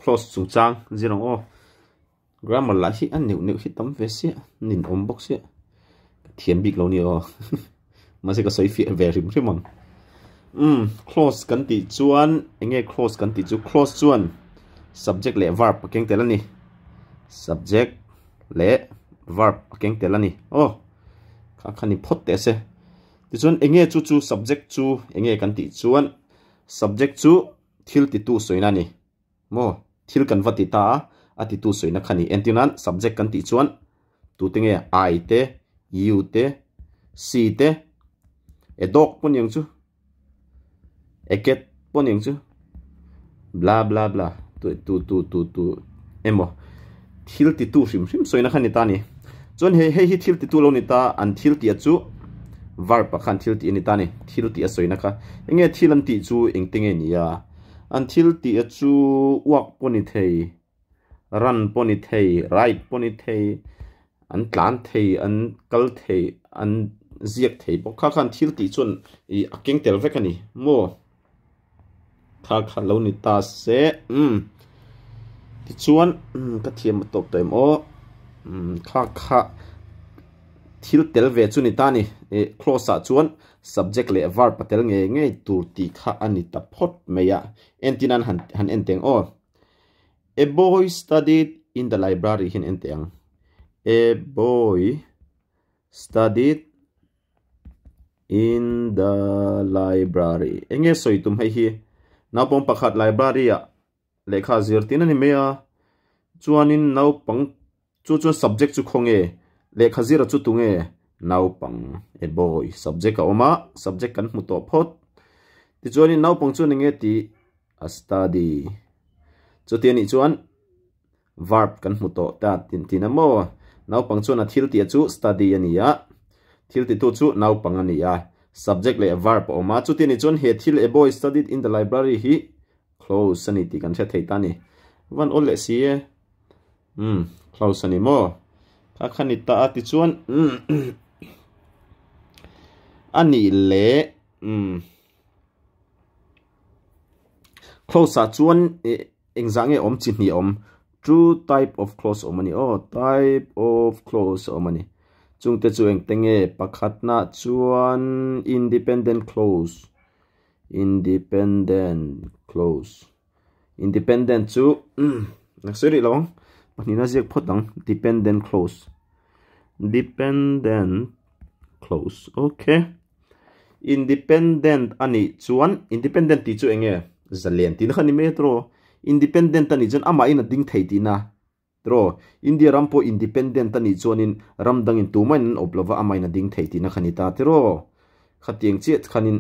close chung chang zirong o grammar la hi an new hi tam ve sia nin om box sia thiam big lo ni o ma se ka soi fi ve rim rimon close kan ti chuan enge close kan ti chu close chuan subject le verb keng telani subject le verb keng telani o kha khani phot te se ti chuan enge chu subject chu enge kan ti chuan subject chu thil ti tu soina ni mo thil kan vati ta ati tu soina khani entinan subject kan ti chuan tu tinge I te you te she te a dog pon yang chu a cat pon yang chu bla bla bla tu emo thil ti tu rim soina khani ta ni chuan he thil ti tu lo ni ta an thil ti chu verb pakhan thil ti ni ta ni thil ti a soina kha enge thil an ti chu engtinge ni ya until ti chu walk poni thei run poni thei ride poni thei an tlan thei an kal thei an ziak thei bo kha khan thil ti chun I akeng tel vek ani mo kha lo ni ta se ti chuan ka thiam top toim o kha thil tel ve chu ni ta ni close a chuan subject le verb patel nge tur ti kha ani ta phot meya entinan han enteng o a boy studied in the library hin enteng a boy studied in the library enge soitum hai hi napom pakhat library a lekha zirtin ani meya chuanin naupang chu subject chu khonge lekha zira chu tunge naupang a boy subject a oma subject kan hmu to phot ti chuan in naupang chu nge ti a study chu ti ani chuan verb kan hmu to ta tin amo naupang chu na thil ti chu study ania thil ti tu chu naupang ania subject le verb oma chu ti ni chuan he thil a boy studied in the library hi close ani ti kan the thei ta ni one all le si close ani mo kha khani ta ati chuan ani le close a chuan engzange om chi ni om two type of close omani type of close omani chungte chu engtenge pakhat na chuan independent close independent chu sorry long panina jek photang dependent close okay independent ani chuan independent ti chu enge zalian tin khani metro independent ani jan ama ina ding thei tina tro india rampo independent ani chuanin ramdang in tuman oplova ama ina ding thei tina khani ta tro khatiang che khanin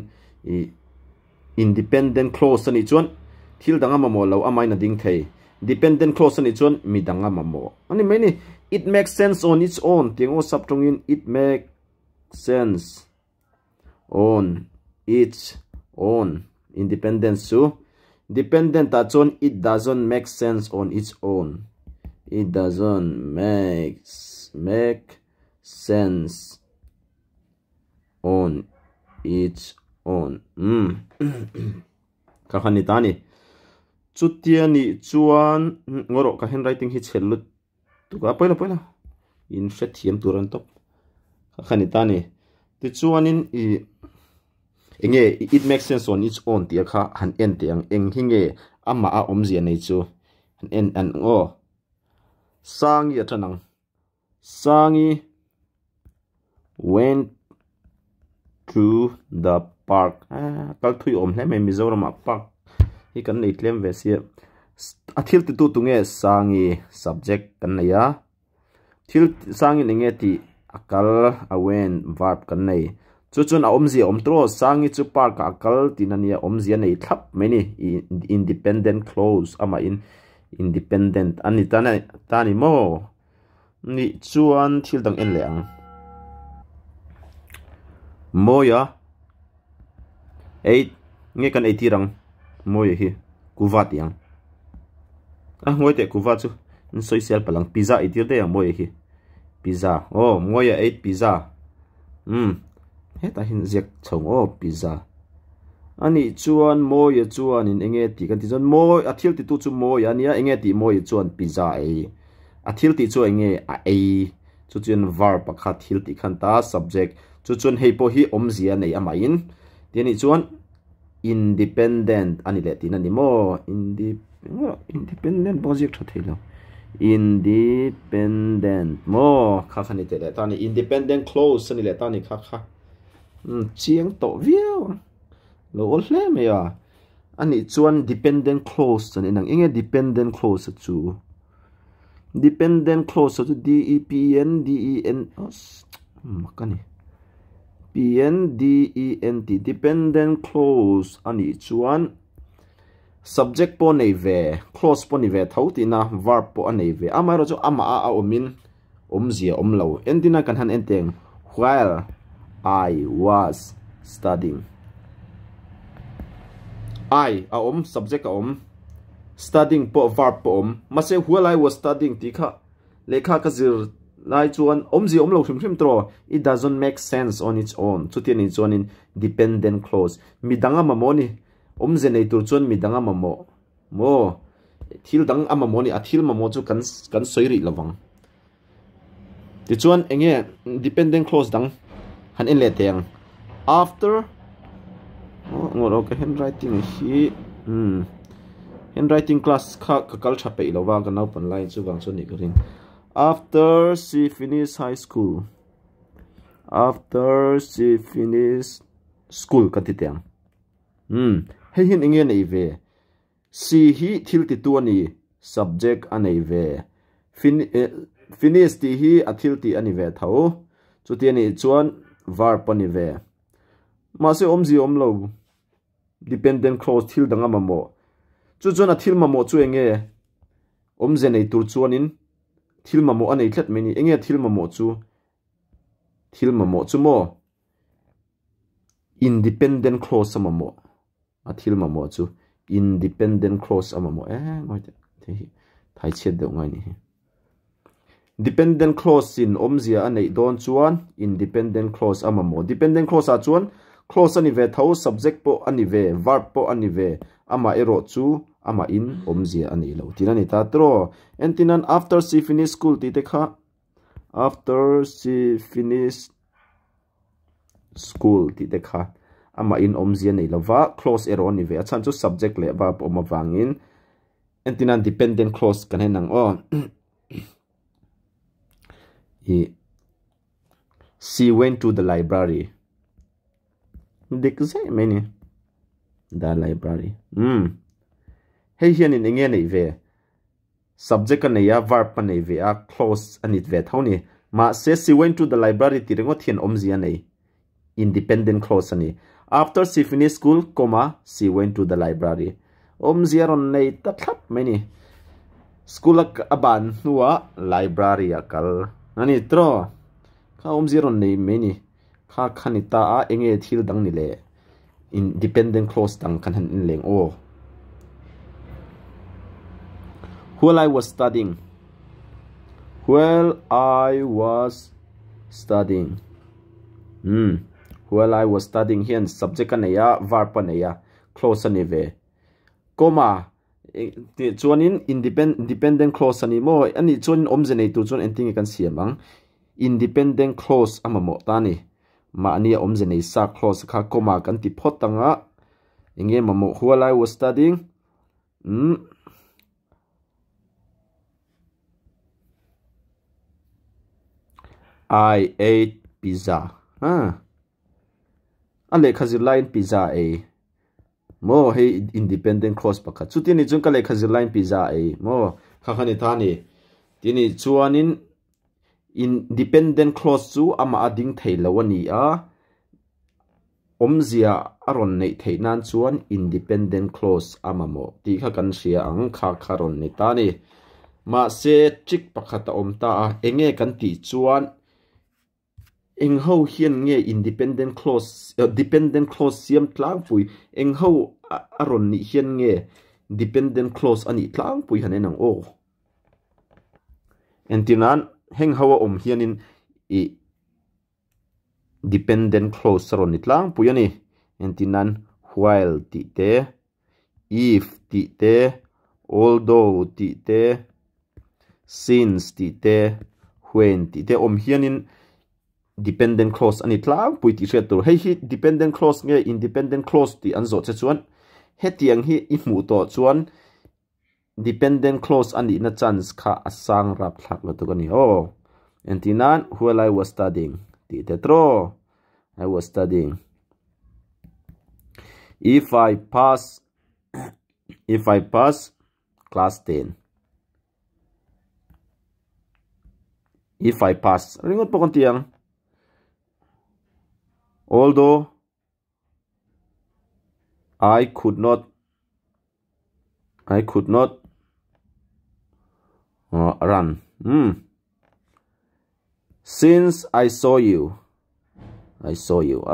independent clause ani chuan thil danga mamo lo ama ina ding thei dependent clause ani chuan mi danga mamo ani meni it makes sense on its own tingo subtrong in it makes sense on its own independence so dependent that on it doesn't make sense on its own it doesn't make sense on its own ka khani tani chutia ni chuan ngoro ka handwriting hi chelut tu ka poila in shet thiam turan top ka khani tani ti chuanin enge it makes sense on its own tia kha han en tiang eng hinge ama a omzia nei chu han en an sangi athanang sangi went to the park kal thui om hle me mizoram park hi kan nei tlem ve sia athil ti tu tunge sangi subject kan neya thil sangi nge ti akal awen verb kan nei chuchun a omzi omtro sangi chu park akal tinania omzia nei thlap meni independent clause ama in independent ani tani mo ni chuan thil dang en leang moya 8 nge kan 80 rang moya hi kuvat yang ngoi te kuvat chu social palang pizza itir de yang moya hi pizza moya 8 pizza heta hin zek chong pizza ani chuan mo ya chuan in enge ti kan ti chuan mo athil ti tu chu mo ya nia enge ti mo ya chuan pizza e athil ti chu enge a e chu chuan verb pakhat thil ti khan ta subject chu chuan hei po hi omzia nei ama in tiani chuan independent ani le tin ani mo independent project tha thelo independent mo kha khani te le tani independent clothes ani le tani kha chiang to viau lo ol hle me ya ani chuan dependent clothes ani nang enge dependent clothes chu dependent clothes chu d e p n d e n makani p n d e n t dependent clothes ani chuan subject po nei ve clause po ni ve thauti na verb po anei ve amaro chu ama a omin omzia omlo endina kan han enteng while I was studying I subject studying po verb po mase while I was studying tikha lekha ka zir lai chuan omzi omlo hrim tro it doesn't make sense on its own chutian in chuan in dependent clause midanga mamoni omze nei tur chuan midanga mamo mo thil dang amamoni athil mamo chu kan soiri lawang ti chuan enge dependent clause dang han in le teng after ngor okay handwriting hi handwriting class kha kal thape lowa ka nau pan line chu wang chu ni ring after she finished high school after she finished school ka ti teng hei hin enge nei ve she hi thil ti tu ani subject anei ve finish ti hi athil ti ani ve tho chu ti ani chuan verb ani ve ma se omzi omlo dependent clause thil danga mamo chu chuan athil mamo chu enge omze nei tur chuan in thil mamo anei thlet meni enge thil mamo chu mo independent clause amamo athil mamo chu independent clause amamo ngoi te thai chet de ngai ni dependent clause in omzia anei don chuan independent clause amamo dependent clause a chuan clause ani ve tho subject po ani ve verb po ani ve ama ero chu ama in omzia ani lo tinani ta tro entinan after she finished school ti te kha after she finished school ti te kha ama in omzia nei lova clause ero ani ve achan chu subject le verb oma wangin entinan dependent clause kan henang she went to the library dikse meni the library hei hian in enge nei ve subject an ya verb an nei ve a clause anit ve thoni ma se she went to the library ti rengo thian omzia nei independent clause ani after she finished school comma she went to the library omzia ron nei ta thlap meni school aban nuwa library akal ani tro kha omzia ron nei meni kha khanita a enge thil dang ni le independent clause dang kan han in leng while I was studying while I was studying hian subject anaya verb anaya clause ani ve comma chuanin independent clause ani mo ani chuan omze nei tu chuan enting kan siamang independent clause amamo tani ma ania omze nei sa clause kha comma kan ti photanga enge mamo while I was studying I ate pizza ale khazir line pizza mo hey independent clause pakha chutini chung ka le khazir line pizza mo khakhani thani tini chuanin independent clause chu ama ading theilawani a omzia aron nei theinan chuan independent clause amamo ti kha kan sia ang kha kharon ni tani ma se chik pakhata omta a enge kan ti chuan engho hian nge independent clause dependent clause siam tlang pui engho aron ni hian nge dependent clause ani tlang pui hanenang entinan heng hawa hianin dependent clause aron ni tlang pui ani entinan while ti te, if ti te, although ti te, since ti te, when ti te hianin dependent clause ani tlang pui ti hriat tur hei hi dependent clause nge independent clause ti an zo che chuan hetiang hi I hmu to chuan dependent clause ani na chance kha asang rap thlak lo tukani entinan while I was studying ti te tro I was studying if I pass class 10 if I pass ringot pokon tiang although I could not run since I saw you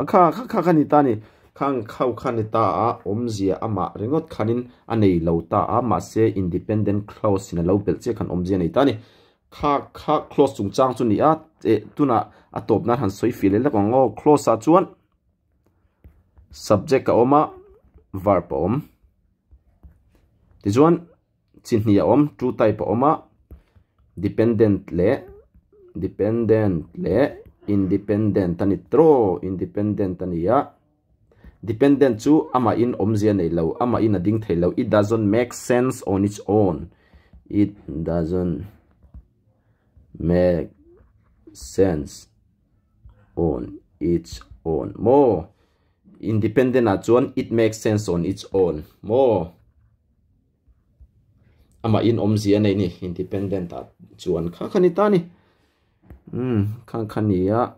kha ni ta ni khang khau khani ta a omzia ama ringot khanin anei lo ta ama se independent clause in a lo bel che khan omzia nei ta ni kha clause chung chang chu ni a tuna atop na han soi file la ngo clause a chuan subject ka oma verb om ti chuan chinhnia om true type oma dependent le independent ani tro independent ania dependent chu ama in omzia nei lo ama in a ding theilo it doesn't make sense on its own it doesn't make sense on its own more independent a chuan it makes sense on its own more ama in omzia nei ni independent a chuan kha khani ta ni khania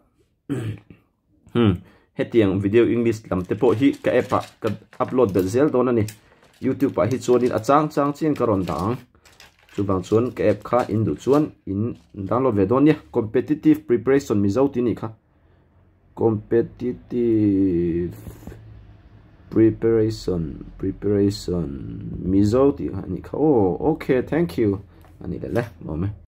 hetiang video English lam te po hi ka epa ka upload bel zel don ani YouTube pa hi chuanin achang chen karon dang chubang chuan ka app kha indu chuan in download ve don ya competitive preparation mizo ti ni kha competitive preparation mizo ti ani kha okay thank you ani le moment